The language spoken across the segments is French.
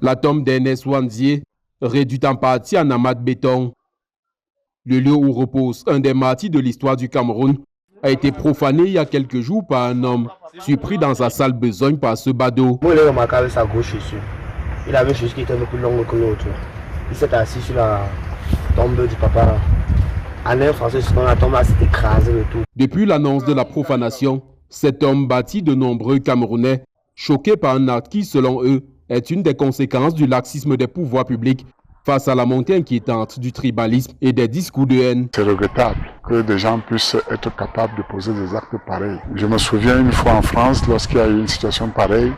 La tombe d'Ernest Wandié, réduite en partie en amas de béton. Le lieu où repose un des martyrs de l'histoire du Cameroun a été profané il y a quelques jours par un homme surpris dans sa sale besogne par ce badaud. Moi, il a remarqué avec sa gauche chaussure. Il avait une chaussure qui était un peu plus longue que l'autre. Il s'est assis sur la tombe du papa. En un français, la tombe s'est écrasée le tout. Depuis l'annonce de la profanation, cet homme bâti de nombreux Camerounais, choqués par un acte qui, selon eux, est une des conséquences du laxisme des pouvoirs publics face à la montée inquiétante du tribalisme et des discours de haine. C'est regrettable que des gens puissent être capables de poser des actes pareils. Je me souviens une fois en France, lorsqu'il y a eu une situation pareille,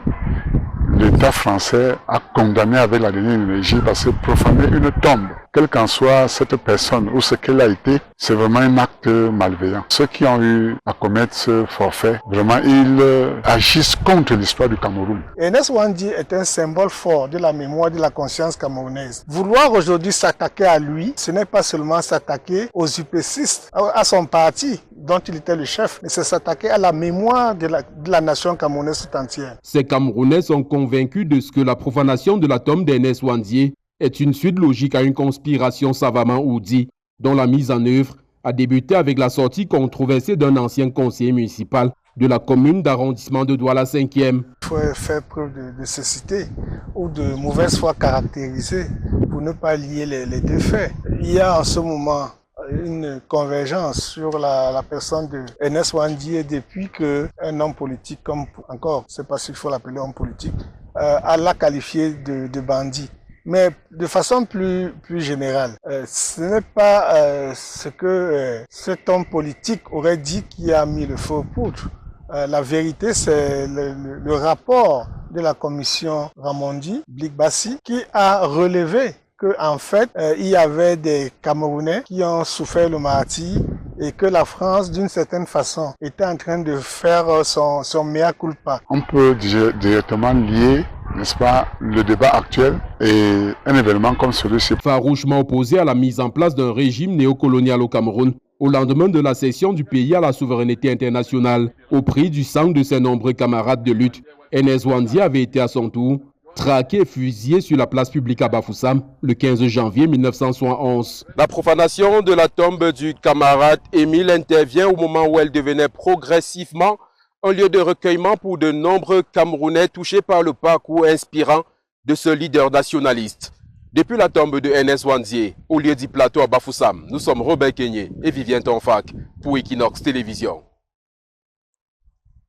l'État français a condamné avec la dernière énergie parce que profaner une tombe, quelle qu'en soit cette personne ou ce qu'elle a été, c'est vraiment un acte malveillant. Ceux qui ont eu à commettre ce forfait, vraiment, ils agissent contre l'histoire du Cameroun. Ernest Wandié est un symbole fort de la mémoire de la conscience camerounaise. Vouloir aujourd'hui s'attaquer à lui, ce n'est pas seulement s'attaquer aux UPCistes, à son parti dont il était le chef, mais c'est s'attaquer à la mémoire de la nation camerounaise tout entière. Ces Camerounais sont convaincus de ce que la profanation de la tombe d'Ernest Wandié est une suite logique à une conspiration savamment ourdie, dont la mise en œuvre a débuté avec la sortie controversée d'un ancien conseiller municipal de la commune d'arrondissement de Douala 5e. Il faut faire preuve de cécité ou de mauvaise foi caractérisée pour ne pas lier les deux faits. Il y a en ce moment une convergence sur la personne de Ernest Wandié depuis qu'un homme politique, comme encore, je ne sais pas s'il faut l'appeler homme politique, l'a qualifié de bandit. Mais de façon plus générale, ce n'est pas ce que cet homme politique aurait dit qui a mis le feu aux poudres. La vérité, c'est le rapport de la commission Ramondi, Blik-Bassi, qui a relevé qu'en fait, il y avait des Camerounais qui ont souffert le martyre et que la France, d'une certaine façon, était en train de faire son mea culpa. On peut directement lier, n'est-ce pas, le débat actuel et un événement comme celui-ci. Farouchement opposé à la mise en place d'un régime néocolonial au Cameroun, au lendemain de la cession du pays à la souveraineté internationale, au prix du sang de ses nombreux camarades de lutte, Ernest Wandié avait été à son tour traqué et fusillé sur la place publique à Bafoussam le 15 janvier 1971. La profanation de la tombe du camarade Émile intervient au moment où elle devenait progressivement un lieu de recueillement pour de nombreux Camerounais touchés par le parcours inspirant de ce leader nationaliste. Depuis la tombe de Ernest Wandié, au lieu du plateau à Bafoussam, nous sommes Robert Kenyé et Vivien Tonfak pour Equinox Télévision.